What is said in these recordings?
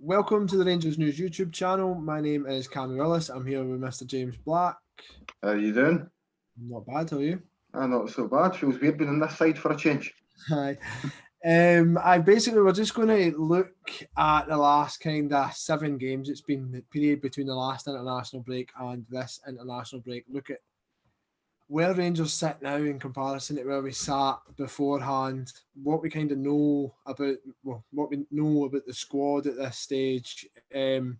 welcome to the Rangers News YouTube channel. My name is Cammy Willis. I'm here with Mr. James Black. How are you doing? Not bad, how are you? Not so bad. Feels weird being on this side for a change. Hi. We're just going to look at the last kind of 7 games. It's been the period between the last international break and this international break. Look at where Rangers sit now in comparison to where we sat beforehand, what we kind of know about, what we know about the squad at this stage, and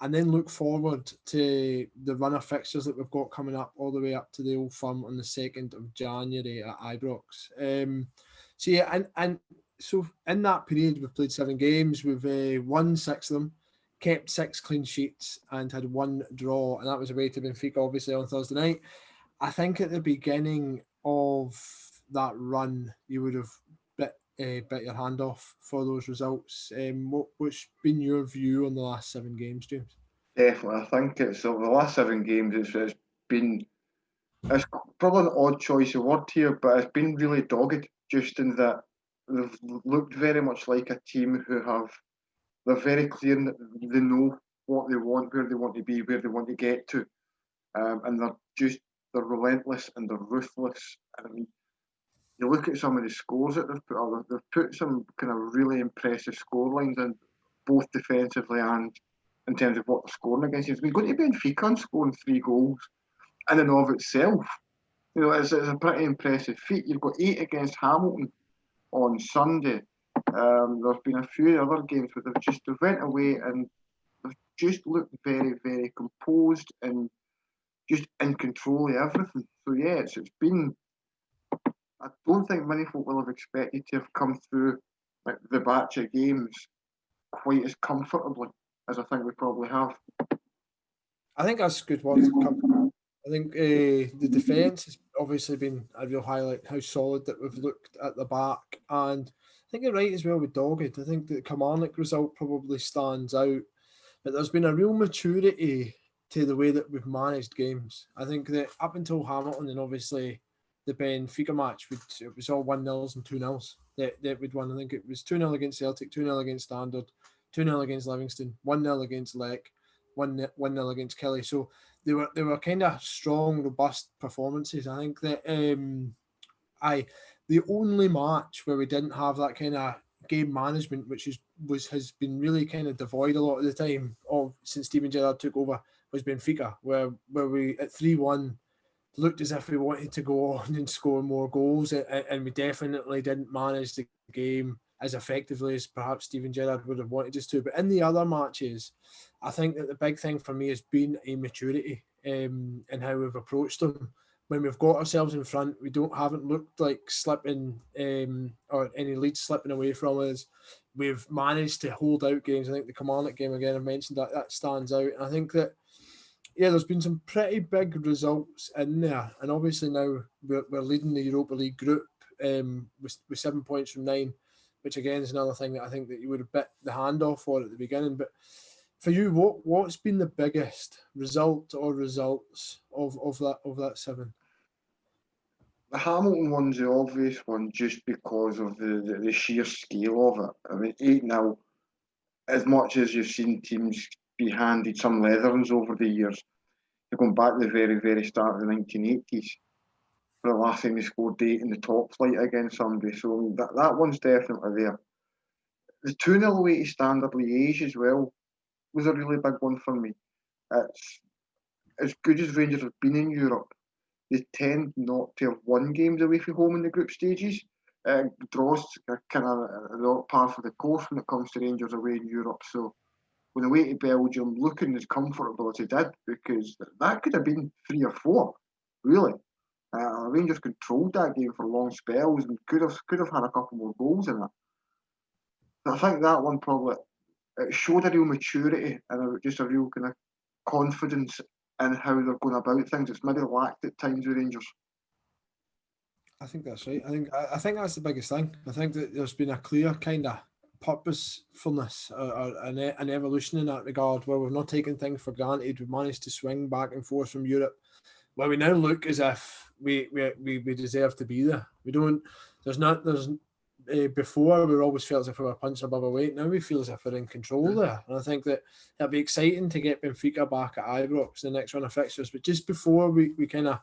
then look forward to the run of fixtures that we've got coming up all the way up to the Old Firm on the 2nd of January at Ibrox. So in that period, we've played 7 games, we've won 6 of them, kept 6 clean sheets and had 1 draw, and that was away to Benfica, obviously, on Thursday night. I think at the beginning of that run, you would have bit your hand off for those results. What's been your view on the last 7 games, James? Definitely, I think it's over the last 7 games. It's probably an odd choice of word here, but it's been really dogged. Just in that they've looked very much like a team they're very clear that they know what they want, where they want to be, where they want to get to, and they're relentless and they're ruthless. I mean, you look at some of the scores that they've put up, they've put some kind of really impressive score lines in, both defensively and in terms of what they're scoring against us. We go to Benfica and scoring 3 goals in and of itself. You know, it's a pretty impressive feat. You've got 8 against Hamilton on Sunday. There's been a few other games where they've went away and they've just looked very, very composed and just in control of everything. So yeah, it's been. I don't think many folk will have expected to have come through like the batch of games quite as comfortably as I think we probably have. I think that's a good word. I think the defence has obviously been a real highlight, how solid that we've looked at the back. And I think you're right as well with dogged. I think the Kilmarnock result probably stands out. But there's been a real maturity to the way that we've managed games. I think that up until Hamilton and obviously the Benfica match, it was all 1-0s and 2-0s that we'd won. I think it was 2-0 against Celtic, 2-0 against Standard, 2-0 against Livingston, 1-0 against Lech, 1-0 against Kelly. So they were kind of strong, robust performances. I think that the only match where we didn't have that kind of game management, which has been really kind of devoid a lot of the time since Steven Gerrard took over, was Benfica, where we at 3-1 looked as if we wanted to go on and score more goals, and we definitely didn't manage the game as effectively as perhaps Steven Gerrard would have wanted us to. But in the other matches, I think that the big thing for me has been a maturity in how we've approached them. When we've got ourselves in front, we haven't looked like slipping or any leads slipping away from us. We've managed to hold out games. I think the Kilmarnock game, again, I mentioned that stands out. And I think that, yeah, there's been some pretty big results in there. And obviously now we're leading the Europa League group with 7 points from 9, which again is another thing that I think that you would have bit the hand off for at the beginning. But for you, what's been the biggest result or results of that 7? The Hamilton one's the obvious one just because of the sheer scale of it. I mean, 8-0, as much as you've seen teams be handed some leatherings over the years, you're going back to the very, very start of the 1980s. For the last time they scored 8 in the top flight against somebody. So I mean, that one's definitely there. The 2-0 away to Standard Liège as well was a really big one for me. It's as good as Rangers have been in Europe. They tend not to have won games away from home in the group stages. Draws are kind of not par for the course when it comes to Rangers away in Europe. So when away to Belgium, looking as comfortable as they did, because that could have been 3 or 4, really. Rangers controlled that game for long spells and could have had a couple more goals in it. But I think that one probably it showed a real maturity and just a real kind of confidence in how they're going about things. It's maybe lacked at times with Rangers. I think that's right. I think that's the biggest thing. I think that there's been a clear kind of purposefulness or an evolution in that regard, where we've not taken things for granted. We've managed to swing back and forth from Europe, where we now look as if we deserve to be there. We don't. There's before we always felt as if we were punching above our weight. Now we feel as if we're in control there. And I think that it'll be exciting to get Benfica back at Ibrox in the next run of fixtures. But just before we kind of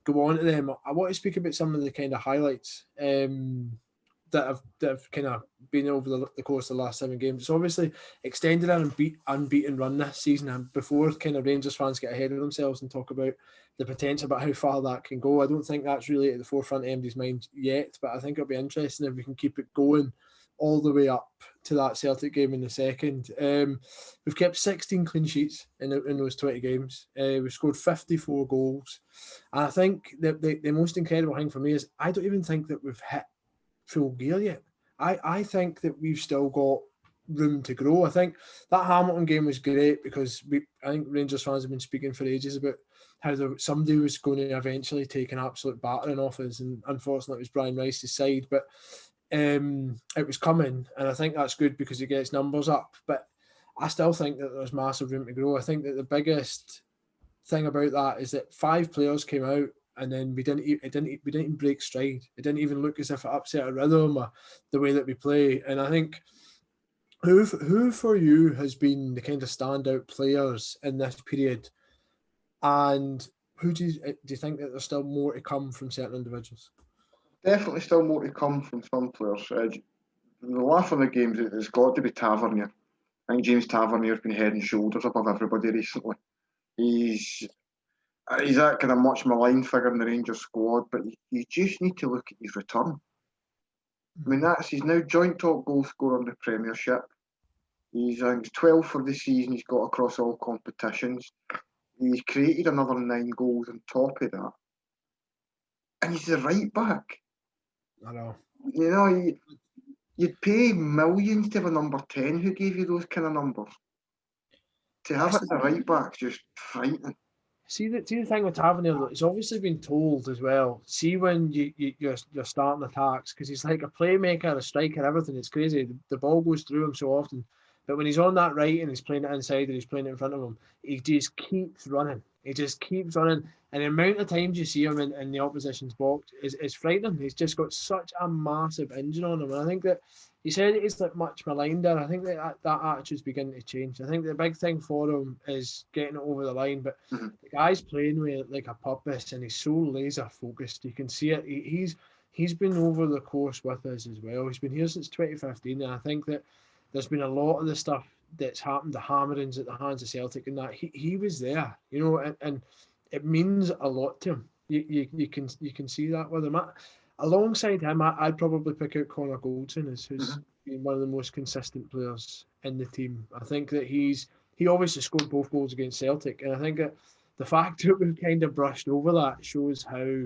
go on to them, I want to speak about some of the kind of highlights that have kind of been over the course of the last 7 games. It's obviously extended an unbeaten run this season, and before kind of Rangers fans get ahead of themselves and talk about the potential about how far that can go, I don't think that's really at the forefront of anybody's mind yet, but I think it'll be interesting if we can keep it going all the way up to that Celtic game in the second. We've kept 16 clean sheets in those 20 games. We've scored 54 goals, and I think the most incredible thing for me is I don't even think that we've hit full gear yet. I think that we've still got room to grow. I think that Hamilton game was great because I think Rangers fans have been speaking for ages about how somebody was going to eventually take an absolute battering off us, and unfortunately it was Brian Rice's side, but it was coming, and I think that's good because it gets numbers up, but I still think that there's massive room to grow. I think that the biggest thing about that is that 5 players came out, and then we didn't even break stride. It didn't even look as if it upset a rhythm or the way that we play. And I think who for you has been the kind of standout players in this period, and who do you think that there's still more to come from certain individuals? Definitely still more to come from some players. The laugh of the games, it's got to be Tavernier. I think James Tavernier's been head and shoulders above everybody recently. He's that kind of much maligned figure in the Rangers squad, but you just need to look at his return. I mean, he's now joint top goal scorer in the Premiership. I think he's 12 for the season. He's got across all competitions. He's created another 9 goals on top of that, and he's the right back. I know. You know, you'd pay millions to have a number 10 who gave you those kind of numbers. To have it as a right back's just frightening. See the thing with Tavernier, it's obviously been told as well. See when you're starting attacks, because he's like a playmaker, a striker, everything. It's crazy. The ball goes through him so often, but when he's on that right and he's playing it inside and he's playing it in front of him, he just keeps running. He just keeps running, and the amount of times you see him in the opposition's box is frightening. He's just got such a massive engine on him, and I think that he said it's like much maligned there. I think that attitude's beginning to change. I think the big thing for him is getting it over the line, but the guy's playing with like a purpose, and he's so laser focused. You can see it. He's been over the course with us as well. He's been here since 2015, and I think that there's been a lot of the stuff that's happened, the hammerings at the hands of Celtic, and that he was there, you know, and it means a lot to him. You can see that with him. Alongside him, I'd probably pick out Connor Goldson as who's been one of the most consistent players in the team. I think that he obviously scored both goals against Celtic, and I think that the fact that we've kind of brushed over that shows how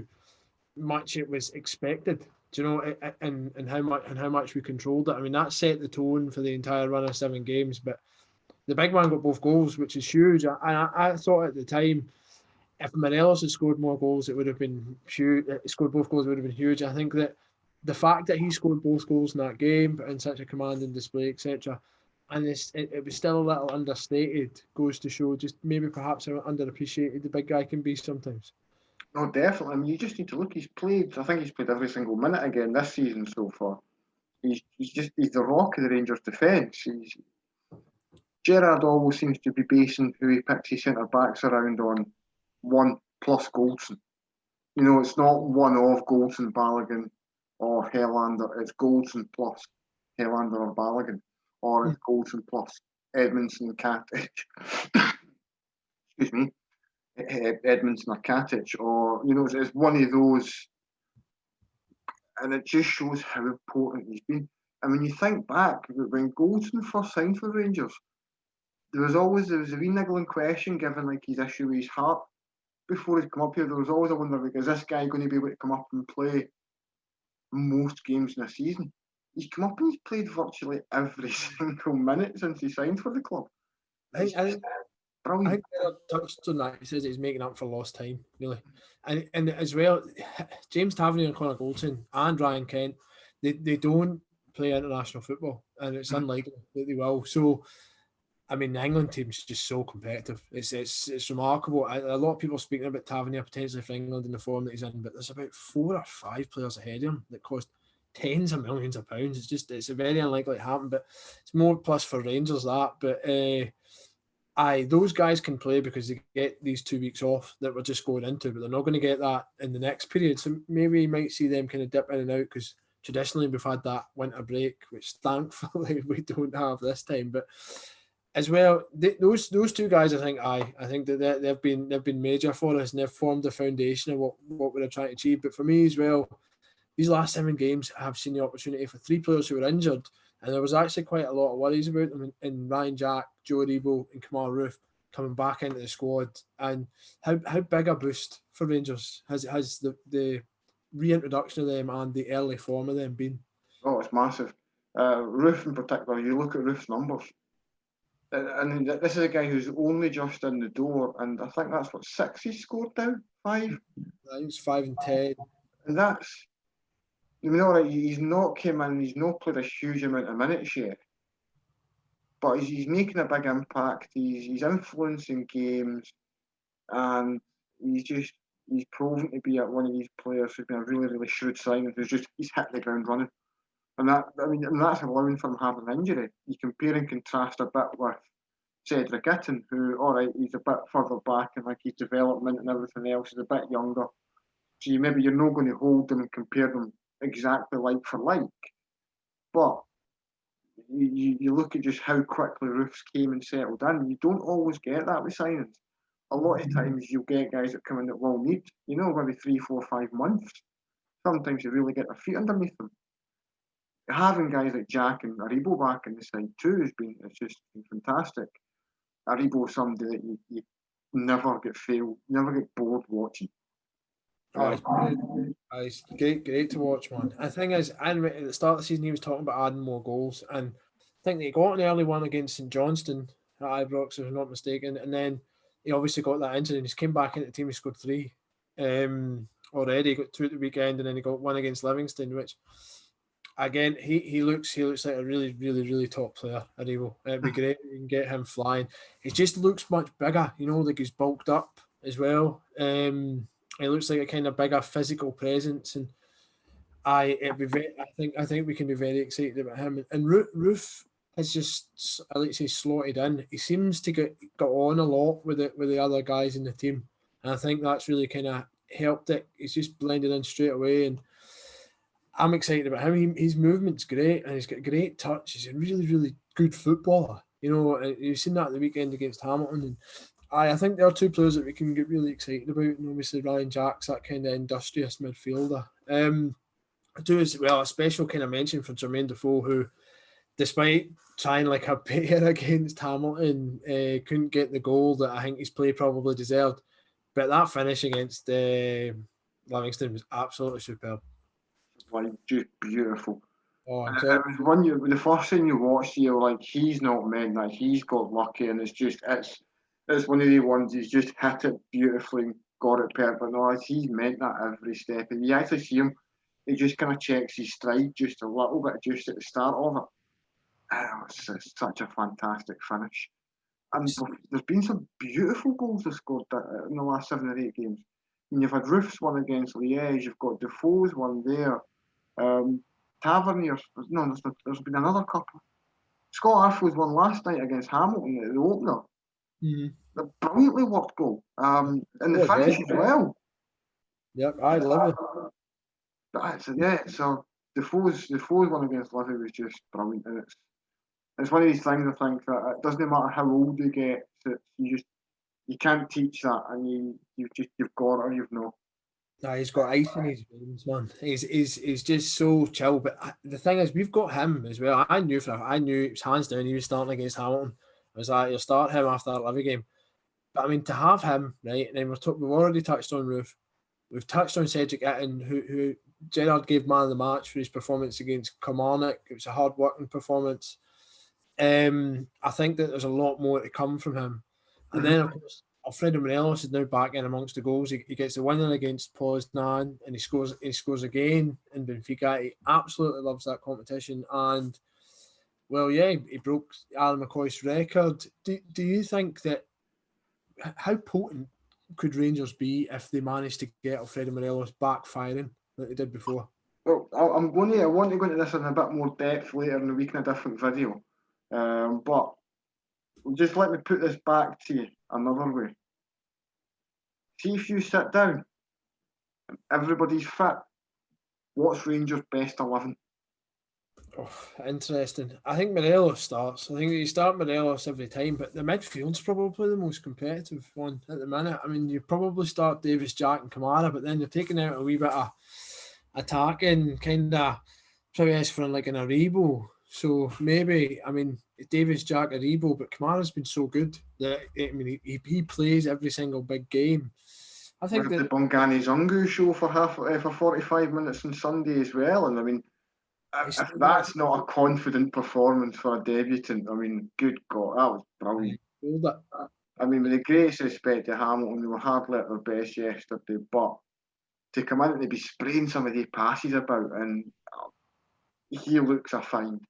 much it was expected. Do you know, and how much we controlled it. I mean, that set the tone for the entire run of 7 games. But the big man got both goals, which is huge. I thought at the time, if Morelos had scored more goals, it would have been huge. Scored both goals, it would have been huge. I think that the fact that he scored both goals in that game, but in such a commanding display, etc., and it was still a little understated, goes to show just maybe perhaps how underappreciated the big guy can be sometimes. No, definitely. I mean, you just need to look. I think he's played every single minute again this season so far. He's the rock of the Rangers' defence. Gerrard always seems to be basing who he picks his centre backs around on 1 plus Goldson. You know, it's not one of Goldson, Balogun, or Helander. It's Goldson plus Helander or Balogun, or it's Goldson plus Edmondson, Katic. Excuse me. Edmondson or Katic, or you know, it's one of those, and it just shows how important he's been. And when you think back, when Goldson first signed for Rangers, there was a wee niggling question given like his issue with his heart before he'd come up here. There was always a wonder, like, is this guy going to be able to come up and play most games in a season? He's come up and he's played virtually every single minute since he signed for the club. I think Gerrard touched on that. He says he's making up for lost time, really. And as well, James Tavernier and Connor Goldson and Ryan Kent, they don't play international football, and it's unlikely that they will. So, I mean, the England team's just so competitive. It's remarkable. A lot of people are speaking about Tavernier potentially for England in the form that he's in, but there's about 4 or 5 players ahead of him that cost tens of millions of pounds. It's a very unlikely to happen, but it's more plus for Rangers that. But those guys can play because they get these 2 weeks off that we're just going into, but they're not going to get that in the next period. So maybe you might see them kind of dip in and out because traditionally we've had that winter break, which thankfully we don't have this time. But as well, those two guys, I think that they've been major for us and they've formed the foundation of what we're trying to achieve. But for me as well, these last 7 games, I have seen the opportunity for 3 players who were injured, and there was actually quite a lot of worries about them in Ryan Jack, Joe Aribo, and Kamal Roof coming back into the squad. And how big a boost for Rangers has the reintroduction of them and the early form of them been? Oh, it's massive. Roof in particular, you look at Roof's numbers. And this is a guy who's only just in the door, and I think that's what 6 he's scored now, 5. I think it's 5 and 10, and that's. I mean, all right, he's not came in, he's not played a huge amount of minutes yet, but he's making a big impact. He's influencing games, and he's proven to be one of these players who's been a really, really shrewd signing. He's hit the ground running, and that's allowing for him having an injury. You compare and contrast a bit with Cedric Itten, who, all right, he's a bit further back in like his development and everything else. He's a bit younger, so you're not going to hold them and compare them exactly like for like, but you look at just how quickly Roofs came and settled in. You don't always get that with signings. A lot of times you'll get guys that come in that will need, maybe 3, 4, 5 months. Sometimes you really get their feet underneath them. Having guys like Jack and Aribo back in the side too it's just been fantastic. Aribo is somebody that you never get bored watching. It's great to watch, man. The thing is, at the start of the season, he was talking about adding more goals, and I think he got an early one against St Johnstone at Ibrox, if I'm not mistaken, and then he obviously got that injury, and he's came back into the team. He scored 3 already. He got 2 at the weekend, and then he got 1 against Livingston, which again he looks like a really, really, really top player. Aribo. It'd be great if we can get him flying. He just looks much bigger, like he's bulked up as well. He looks like a kind of bigger physical presence, and I think we can be very excited about him. And Roof has just, I like to say, slotted in. He seems to get on a lot with the other guys in the team, and I think that's really kind of helped it. He's just blended in straight away, and I'm excited about him. His movement's great, and he's got great touch. He's a really, really good footballer. You've seen that at the weekend against Hamilton, and I think there are 2 players that we can get really excited about, and obviously Ryan Jack's that kind of industrious midfielder. I do as well a special kind of mention for Jermaine Defoe, who, despite trying like a bear against Hamilton, couldn't get the goal that I think his play probably deserved. But that finish against Livingston was absolutely superb. Like, just beautiful. Oh, it was the first time you watched, you're like, he's not meant that. He's got lucky, and it's one of the ones he's just hit it beautifully and got it perfect. But no, he's meant that every step. And you actually see him, he just kind of checks his stride just a little bit just at the start of it. It's such a fantastic finish. And there's been some beautiful goals they've scored in the last 7 or 8 games. And you've had Roof's one against Liège, you've got Defoe's one there. Tavernier's, no, there's been another couple. Scott Arfield's one last night against Hamilton at the opener. Mm-hmm. The brilliantly worked goal. And the finish as well. Yep, I love it. So Defoe's one against Livy was just brilliant. And it's one of these things, I think, that it doesn't matter how old you get, you can't teach that, and you've got it or you've not. Nah, he's got ice in his veins, man. He's just so chill. But the thing is, we've got him as well. I knew it was hands down. He was starting against Hamilton. I was like, you'll start him after that Livy game. But I mean, to have him, right? And then we've already touched on Roof. We've touched on Cedric Itten, who Gerrard gave man of the match for his performance against Kilmarnock. It was a hard working performance. I think that there's a lot more to come from him. And then, of course, Alfredo Morelos is now back in amongst the goals. He gets the winner against Poznan, and he scores again in Benfica. He absolutely loves that competition. And, well, yeah, he broke Alan McCoy's record. Do you think that, how potent could Rangers be if they managed to get Alfredo Morelos back firing like they did before? Well, I want to go into this in a bit more depth later in the week in a different video. But just let me put this back to you another way. See if you sit down and everybody's fit, what's Rangers' best 11? Oh, interesting. I think Morelos starts. I think you start Morelos every time, but the midfield's probably the most competitive one at the minute. I mean, you probably start Davis, Jack, and Kamara, but then you're taking out a wee bit of attacking kind of prowess for like an Aribo. So maybe, I mean, Davis, Jack, Aribo, but Kamara's been so good that he plays every single big game. I We think have the that Bongani Zungu show for 45 minutes on Sunday as well, and I mean, if that's not a confident performance for a debutant, I mean, good God, that was brilliant. I mean, with the greatest respect to Hamilton, they were hardly at their best yesterday, but to come in and to be spraying some of these passes about, and he looks a find.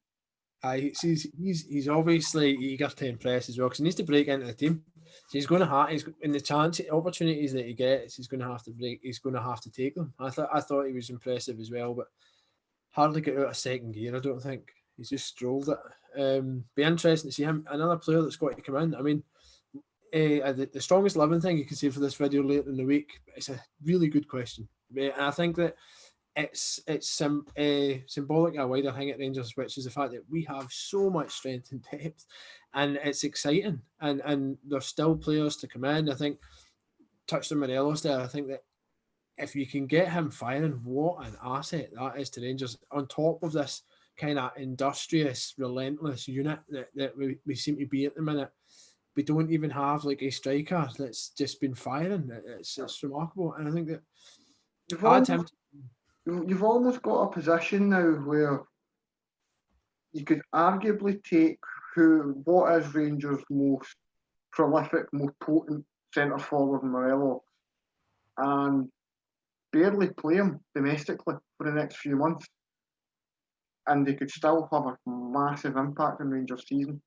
He's obviously eager to impress as well because he needs to break into the team. So he's going to have, in the opportunities that he gets, he's going to have to break. He's going to have to take them. I thought he was impressive as well, but hardly get out of second gear. I don't think he's just strolled it. Be interesting to see him. Another player that's got to come in. I mean, the strongest 11 thing you can say for this video later in the week. It's a really good question, and I think that it's symbolic of a wider thing at Rangers, which is the fact that we have so much strength and depth, and it's exciting. And there's still players to come in. I think touched on Morelos there. I think that if you can get him firing, what an asset that is to Rangers. On top of this kind of industrious, relentless unit that we seem to be at the minute. We don't even have like a striker that's just been firing. It's remarkable, and I think that you've almost got a position now where you could arguably take what is Rangers' most prolific, most potent centre forward, Morelos, and barely play him domestically for the next few months, and they could still have a massive impact on Rangers' season.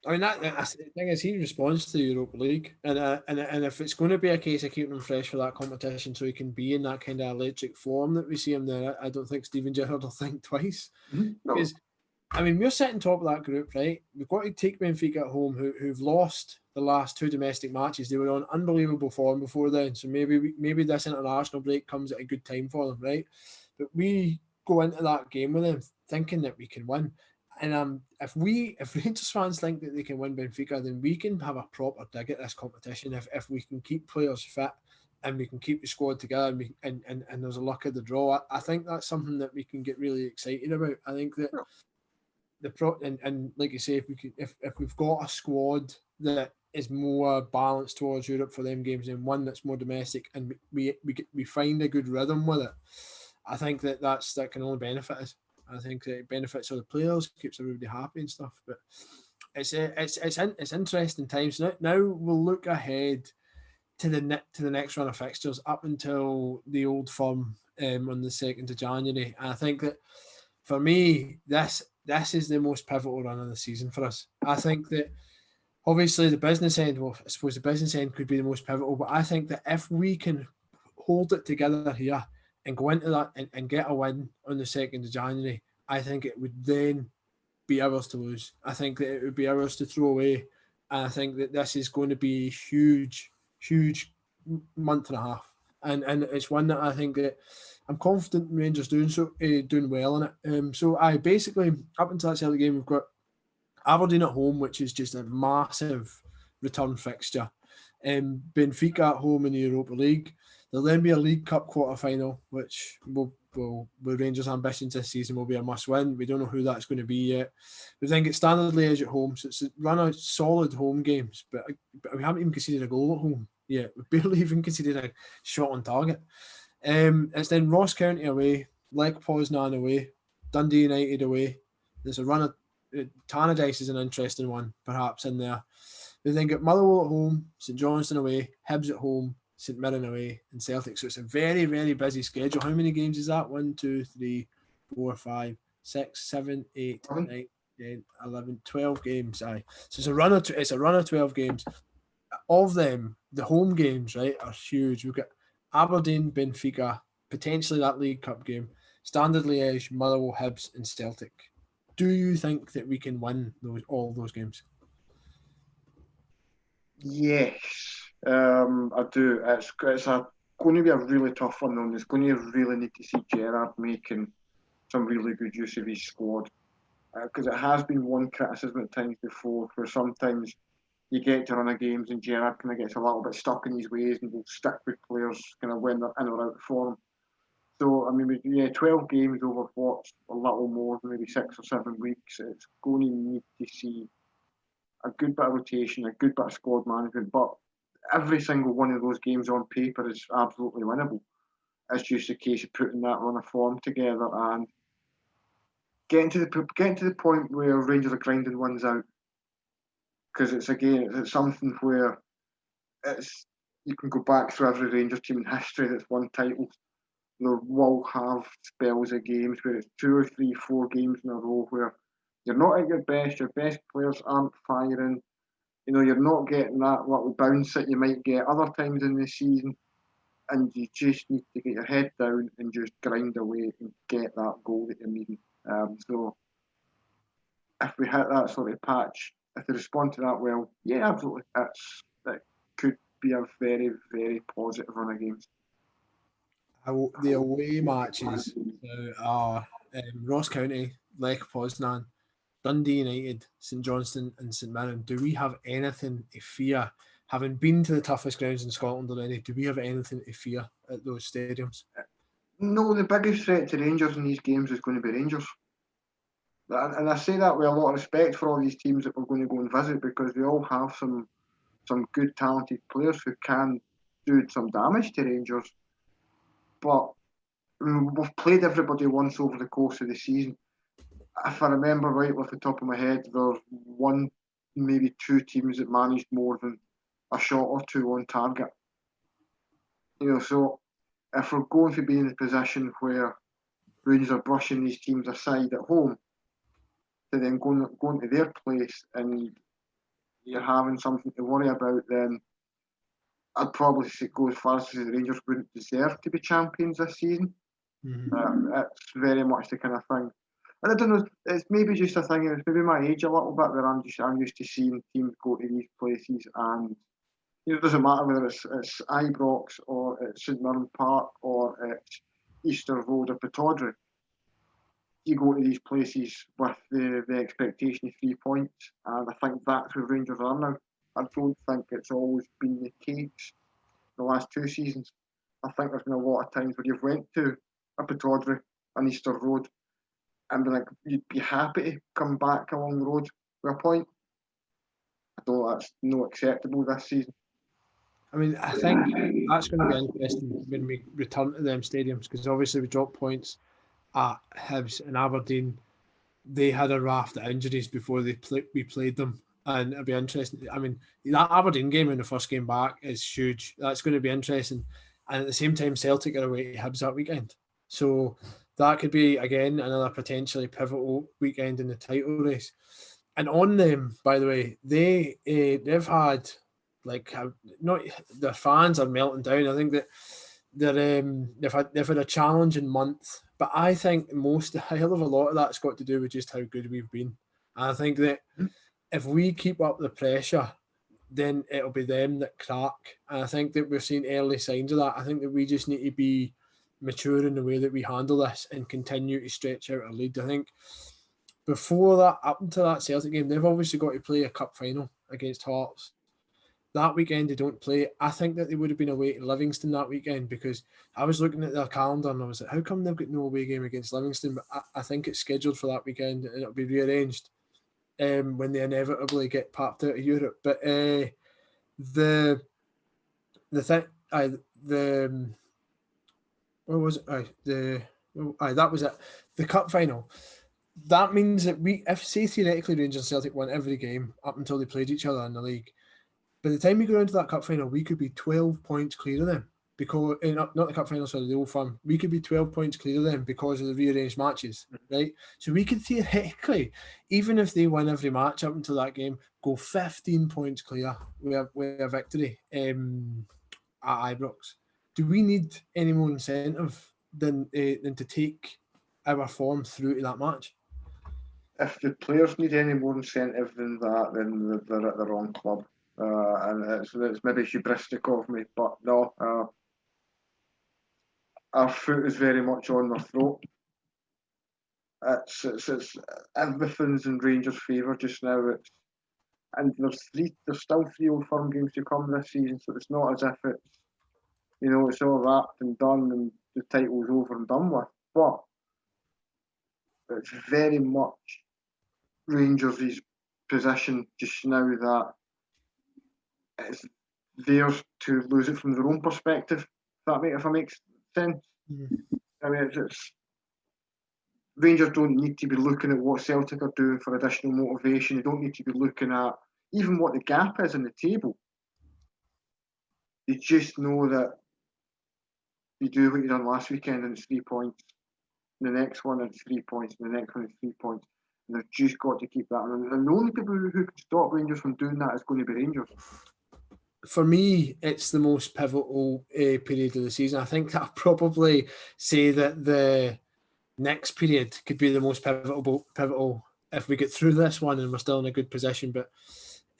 I mean, that's the thing is he responds to the Europa League, and if it's going to be a case of keeping him fresh for that competition, so he can be in that kind of electric form that we see him there, I don't think Steven Gerrard will think twice. No. Because, I mean, we're sitting top of that group, right? We've got to take Benfica at home, who've lost the last two domestic matches. They were on unbelievable form before then, so maybe this international break comes at a good time for them, right? But we go into that game with them thinking that we can win. And if Rangers fans think that they can win Benfica, then we can have a proper dig at this competition. If we can keep players fit and we can keep the squad together, and there's a luck of the draw, I think that's something that we can get really excited about. I think that and like you say, if we've got a squad that is more balanced towards Europe for them games and one that's more domestic, and we find a good rhythm with it, I think that can only benefit us. I think that it benefits other players, keeps everybody happy and stuff. But it's interesting times. Now we'll look ahead to the next run of fixtures up until the Old Firm on the 2nd of January. And I think that for me, this is the most pivotal run of the season for us. I think that obviously the business end, well, I suppose the business end could be the most pivotal, but I think that if we can hold it together here and go into that and get a win on the 2nd of January, I think it would then be ours to lose. I think that it would be ours to throw away. And I think that this is going to be a huge month and a half. And it's one that I think that I'm confident Rangers doing well in it. So I basically, up until that Celtic game, we've got Aberdeen at home, which is just a massive return fixture. Benfica at home in the Europa League. There'll then be a League Cup quarter-final, which with Rangers' ambitions this season will be a must-win. We don't know who that's going to be yet. We think it's Standard Liège at home, so it's a run of solid home games, but we haven't even conceded a goal at home yet. We've barely even conceded a shot on target. It's then Ross County away, Lech Poznan away, Dundee United away. There's a run of Tannadice is an interesting one, perhaps, in there. We then get Motherwell at home, St Johnstone away, Hibs at home, St Mirren away, and Celtic. So it's a very, very busy schedule. How many games is that? 1, 2, 3, 4, 5, 6, 7, 8, 9, 10, 11, 12 games. Aye. So it's a run of 12 games. Of them, the home games, right, are huge. We've got Aberdeen, Benfica, potentially that League Cup game, Standard Liège, Motherwell, Hibs and Celtic. Do you think that we can win all those games? Yes, I do. It's going to be a really tough one, though. It's going to really need to see Gerrard making some really good use of his squad, because it has been one criticism at times before, where sometimes you get to run a games and Gerrard kind of gets a little bit stuck in his ways and will stick with players kind of when they're in or out of form. So, I mean, 12 games over what's a little more than maybe 6 or 7 weeks. It's going to need to see a good bit of rotation, a good bit of squad management, but every single one of those games on paper is absolutely winnable. It's just a case of putting that run of form together and getting to the point where Rangers are grinding ones out. Because it's something where you can go back through every Rangers team in history that's won titles. They will have spells of games where it's 2 or 3, 4 games in a row where you're not at your best players aren't firing, you're not getting that little bounce that you might get other times in the season, and you just need to get your head down and just grind away and get that goal that you're needing. So if we hit that sort of patch, if they respond to that well, yeah, absolutely, it could be a very, very positive run of games. The away matches are Ross County, Lech Poznan, Dundee United, St Johnstone and St Mirren. Do we have anything to fear? Having been to the toughest grounds in Scotland already, do we have anything to fear at those stadiums? No, the biggest threat to Rangers in these games is going to be Rangers. And I say that with a lot of respect for all these teams that we're going to go and visit, because they all have some good talented players who can do some damage to Rangers. But we've played everybody once over the course of the season. If I remember right off the top of my head, there's one, maybe 2 teams that managed more than a shot or 2 on target. So if we're going to be in a position where Rangers are brushing these teams aside at home, to then going to their place and you're having something to worry about, then I'd probably go as far as to say the Rangers wouldn't deserve to be champions this season. Mm-hmm. It's very much the kind of thing. And I don't know, it's maybe just a thing, it's maybe my age a little bit, where I'm used to seeing teams go to these places, and it doesn't matter whether it's Ibrox or it's St Mirren Park or it's Easter Road or Pittodrie. You go to these places with the expectation of 3 points, and I think that's where Rangers are now. I don't think it's always been the case the last 2 seasons. I think there's been a lot of times where you've went to a Pittodrie, an Easter Road, and be like, you'd be happy to come back along the road with a point. I don't. That's not acceptable this season. I mean, I think that's going to be interesting when we return to them stadiums, because obviously we dropped points at Hibs and Aberdeen. They had a raft of injuries before we played them, and it'll be interesting. I mean, that Aberdeen game in the first game back is huge. That's going to be interesting. And at the same time, Celtic are away to Hibs that weekend. So that could be, again, another potentially pivotal weekend in the title race. And on them, by the way, they've had not their fans are melting down. I think that they've had a challenging month, but I think a hell of a lot of that's got to do with just how good we've been. And I think that if we keep up the pressure, then it'll be them that crack. And I think that we've seen early signs of that. I think that we just need to be mature in the way that we handle this and continue to stretch out our lead. I think before that, up until that Celtic game, they've obviously got to play a cup final against Hearts. That weekend they don't play. I think that they would have been away to Livingston that weekend, because I was looking at their calendar and I was like, how come they've got no away game against Livingston? But I think it's scheduled for that weekend and it'll be rearranged when they inevitably get popped out of Europe. But that was it. The cup final. That means that if say theoretically Rangers and Celtic won every game up until they played each other in the league, by the time we go into that cup final, we could be 12 points clear of them, because not the cup final, sorry, the Old Firm. We could be 12 points clear of them because of the rearranged matches, right? So we could theoretically, even if they win every match up until that game, go 15 points clear with a victory at Ibrox. Do we need any more incentive than to take our form through to that match. If the players need any more incentive than that, then they're at the wrong club. And it's maybe hubristic of me, but no, our foot is very much on their throat. It's everything's in Rangers' favour just now. And there's still 3 Old Firm games to come this season, so it's not as if it's all wrapped and done and the title's over and done with. But it's very much Rangers' position just now that it's theirs to lose it from their own perspective. If that makes sense. I mean, it's Rangers don't need to be looking at what Celtic are doing for additional motivation. They don't need to be looking at even what the gap is in the table. They just know that you do what you done last weekend and it's 3 points. The next one it's 3 points. And the next one is 3 points. And they've just got to keep that. And the only people who can stop Rangers from doing that is going to be Rangers. For me, it's the most pivotal period of the season. I think I'll probably say that the next period could be the most pivotal if we get through this one and we're still in a good position. But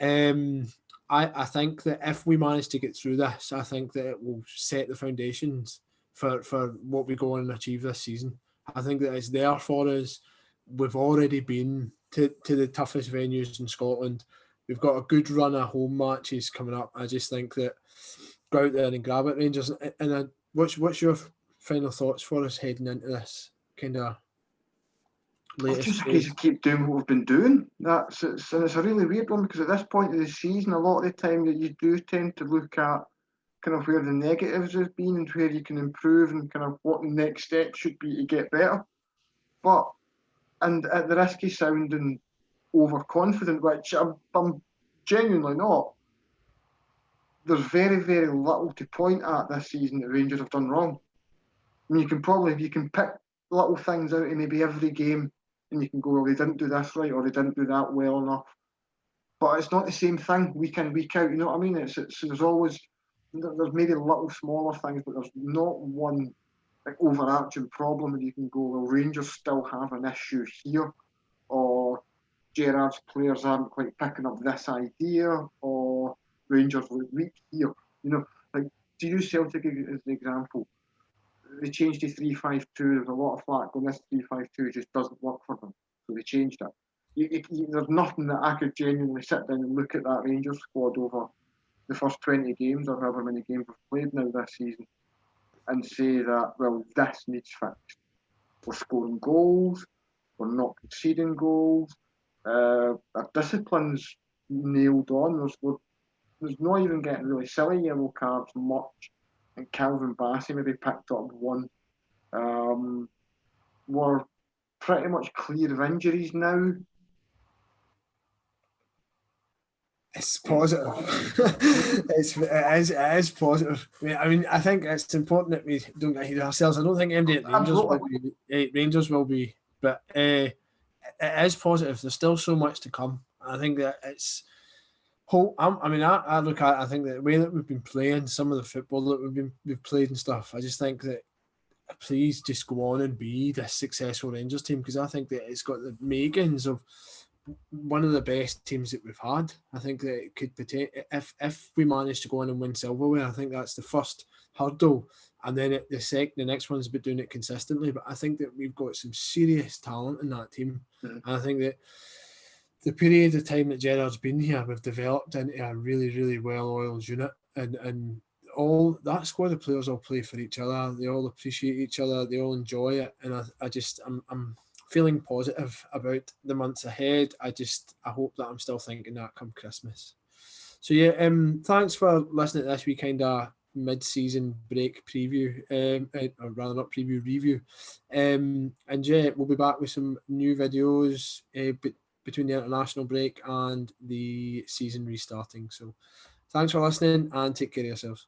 I think that if we manage to get through this, I think that it will set the foundations for what we go on and achieve this season. I think that it's there for us. We've already been to the toughest venues in Scotland. We've got a good run of home matches coming up. I just think that go out there and grab it, Rangers. And what's your final thoughts for us heading into this kind of latest just phase? Keep doing what we've been doing. It's a really weird one because at this point of the season, a lot of the time that you do tend to look at kind of where the negatives have been and where you can improve and kind of what the next step should be to get better. But, and at the risk of sounding overconfident, which I'm genuinely not, there's very, very little to point at this season that Rangers have done wrong. I mean, you can pick little things out in maybe every game and you can go, well, they didn't do this right or they didn't do that well enough. But it's not the same thing week in, week out, you know what I mean? There's maybe little smaller things, but there's not one overarching problem and you can go, well, Rangers still have an issue here, or Gerrard's players aren't quite picking up this idea, or Rangers look weak here. To use Celtic as the example, they changed to 3-5-2. There's a lot of flack on this 3-5-2 just doesn't work for them, so they changed it. There's nothing that I could genuinely sit down and look at that Rangers squad over the first 20 games or however many games we've played now this season and say that, well, this needs fixed. We're scoring goals, we're not conceding goals, our discipline's nailed on. There's not even getting really silly yellow cards much, and Calvin Bassey maybe picked up one. We're pretty much clear of injuries now. It's positive. it is positive. I mean, I think it's important that we don't get ahead of ourselves. I don't think MD at Rangers will be, but it is positive. There's still so much to come. I think that it's hope. I look at it, I think that the way that we've been playing, some of the football that we've played and stuff, I just think that please just go on and be this successful Rangers team, because I think that it's got the makings of one of the best teams that we've had. I think that it could if we manage to go on and win silverware, I think that's the first hurdle, and then the next one's about doing it consistently. But I think that we've got some serious talent in that team, and I think that the period of time that Gerrard's been here, we've developed into a really, really well-oiled unit, and all that squad of players all play for each other. They all appreciate each other. They all enjoy it, and I'm feeling positive about the months ahead. I hope that I'm still thinking that come Christmas. So yeah, thanks for listening to this wee kind of mid-season break preview, or rather not preview, review. And yeah, we'll be back with some new videos between the international break and the season restarting. So thanks for listening and take care of yourselves.